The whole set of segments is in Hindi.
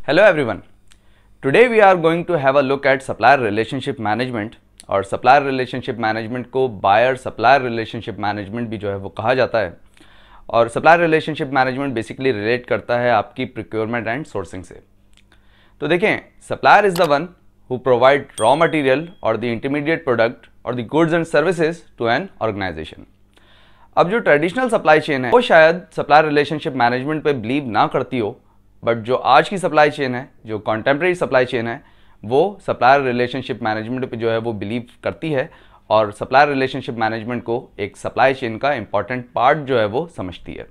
Hello everyone. Today we are going to have a look at supplier relationship management और supplier relationship management को buyer supplier relationship management भी जो है वो कहा जाता है और supplier relationship management basically relate करता है आपकी procurement and sourcing से। तो देखें, supplier is the one who provide raw material or the intermediate product or the goods and services to an organization। अब जो ट्रेडिशनल सप्लाई चेन है वो शायद सप्लायर रिलेशनशिप मैनेजमेंट पे बिलीव ना करती हो, बट जो आज की सप्लाई चेन है, जो कॉन्टेम्प्रेरी सप्लाई चेन है, वो सप्लायर रिलेशनशिप मैनेजमेंट पे जो है वो बिलीव करती है और सप्लायर रिलेशनशिप मैनेजमेंट को एक सप्लाई चेन का इंपॉर्टेंट पार्ट जो है वो समझती है।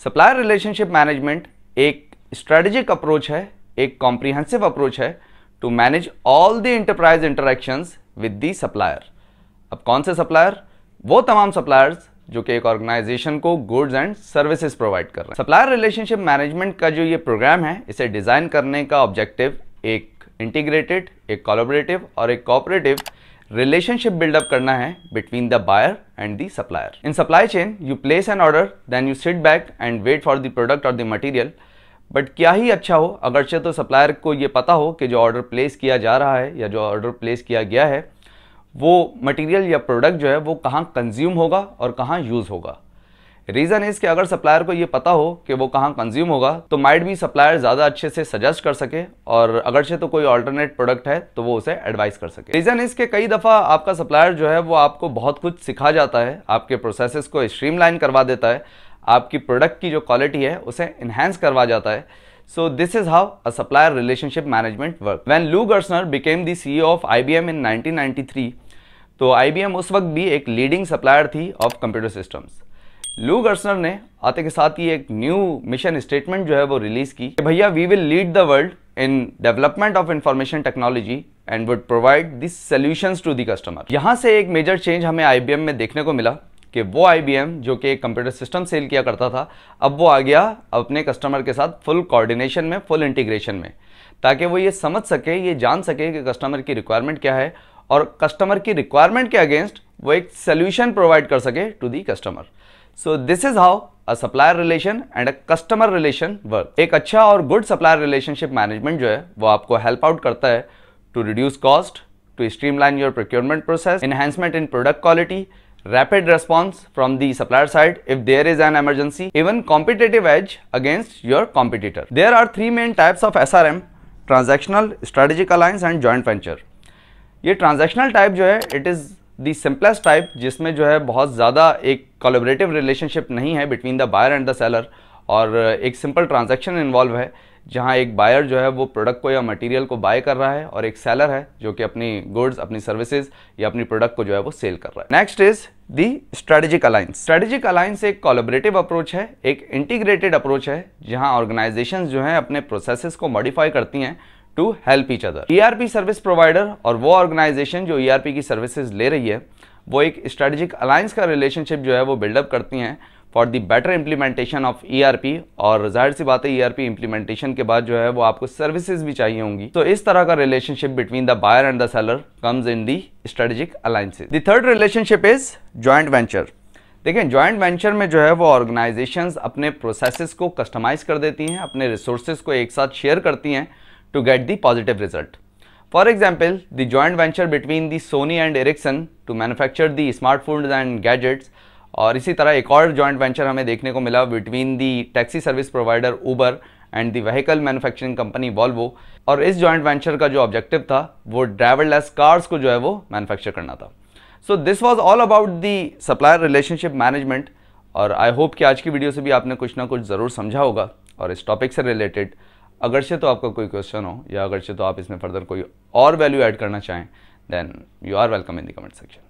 सप्लायर रिलेशनशिप मैनेजमेंट एक स्ट्रेटेजिक अप्रोच है, एक कॉम्प्रिहेंसिव अप्रोच है to manage all the enterprise interactions with the supplier. अब कौन से सप्लायर? वो तमाम सप्लायर्स जो कि एक ऑर्गेनाइजेशन को गुड्स एंड सर्विसेज प्रोवाइड कर रहे हैं। सप्लायर रिलेशनशिप मैनेजमेंट का जो ये प्रोग्राम है, इसे डिजाइन करने का ऑब्जेक्टिव एक इंटीग्रेटेड, एक कोलैबोरेटिव और एक कोऑपरेटिव रिलेशनशिप बिल्डअप करना है between the buyer and the supplier. In supply chain you place an order, then you sit back and wait for the product और द मटेरियल। बट क्या ही अच्छा हो अगरचे तो सप्लायर को ये पता हो कि जो ऑर्डर प्लेस किया जा रहा है या जो ऑर्डर प्लेस किया गया है वो मटेरियल या प्रोडक्ट जो है वो कहाँ कंज्यूम होगा और कहाँ यूज़ होगा। रीज़न इज़ कि अगर सप्लायर को ये पता हो कि वो कहाँ कंज्यूम होगा तो माइट भी सप्लायर ज़्यादा अच्छे से सजेस्ट कर सके और अगरचे तो कोई ऑल्टरनेट प्रोडक्ट है तो वो उसे एडवाइस कर सके। रीज़न इज़ कि कई दफ़ा आपका सप्लायर जो है वो आपको बहुत कुछ सिखा जाता है, आपके प्रोसेसेस को स्ट्रीमलाइन करवा देता है, आपकी प्रोडक्ट की जो क्वालिटी है उसे इन्हेंस करवा जाता है। So this is how a supplier relationship management works. When Lou Gerstner became the CEO of IBM in 1993, तो IBM उस वक्त भी एक लीडिंग सप्लायर थी ऑफ कंप्यूटर सिस्टम्स। लू गर्सनर ने आते के साथ ही एक न्यू मिशन स्टेटमेंट जो है वो रिलीज की कि भैया we will lead the world in development of information technology and would provide this solutions to the customer. यहाँ से एक मेजर चेंज हमें IBM में देखने को मिला कि वो IBM जो कि एक कंप्यूटर सिस्टम सेल किया करता था, अब वो आ गया अपने कस्टमर के साथ फुल कोऑर्डिनेशन में, फुल इंटीग्रेशन में, ताकि वो ये समझ सके, ये जान सके कि कस्टमर की रिक्वायरमेंट क्या है और कस्टमर की रिक्वायरमेंट के अगेंस्ट वो एक सोल्यूशन प्रोवाइड कर सके to the customer. So this is how a supplier relation and a customer relation work. एक अच्छा और गुड सप्लायर रिलेशनशिप मैनेजमेंट जो है वो आपको हेल्प आउट करता है to reduce cost, to streamline your procurement process, enhancement in product quality, rapid response from the supplier side if there is an emergency, even competitive edge against your competitor. There are three main types of SRM: transactional, strategic alliance and joint venture. ये ट्रांजैक्शनल टाइप जो है it is the simplest type, जिसमें जो है बहुत ज़्यादा एक कोलैबोरेटिव रिलेशनशिप नहीं है between the buyer and the seller और एक सिंपल ट्रांजैक्शन इन्वॉल्व है जहाँ एक बायर जो है वो प्रोडक्ट को या मटेरियल को बाय कर रहा है और एक सेलर है जो कि अपनी गुड्स, अपनी सर्विसेज या अपनी प्रोडक्ट को जो है वो सेल कर रहा है। Next is the strategic alliance. Strategic alliance एक कोलैबोरेटिव अप्रोच है, एक इंटीग्रेटेड अप्रोच है जहाँ ऑर्गेनाइजेशंस जो हैं अपने प्रोसेसेस को मॉडिफाई करती हैं to help each other. ERP service provider और वो ऑर्गेनाइजेशन जो ERP की सर्विसेज ले रही है वो एक स्ट्रेटेजिक अलायंस का रिलेशनशिप जो है वो बिल्डअप करती हैं for the better implementation of ERP। और जाहिर सी बात है ERP इम्प्लीमेंटेशन के बाद जो है वो आपको सर्विसेज भी चाहिए होंगी, तो इस तरह का relationship between the buyer and the seller comes in the strategic alliances. The third relationship is joint venture. देखें, जॉइंट वेंचर में जो है वो ऑर्गेनाइजेशंस अपने प्रोसेसेस को कस्टमाइज कर देती हैं, अपने रिसोर्सेज को एक साथ शेयर करती हैं to get the positive result. For example, the joint venture between the Sony and Ericsson to manufacture the smartphones and gadgets, और इसी तरह एक और जॉइंट वेंचर हमें देखने को मिला between the taxi service provider Uber and the vehicle manufacturing company Volvo. और इस जॉइंट वेंचर का जो ऑब्जेक्टिव था वो ड्राइवरलेस कार्स को जो है वो मैन्युफैक्चर करना था। So this was all about the supplier relationship management और आई होप कि आज की वीडियो से भी आपने कुछ ना कुछ ज़रूर समझा होगा और इस टॉपिक से रिलेटेड अगरचे तो आपका कोई क्वेश्चन हो या अगरचे तो आप इसमें फर्दर कोई और वैल्यू ऐड करना चाहें then you are welcome in the comment section.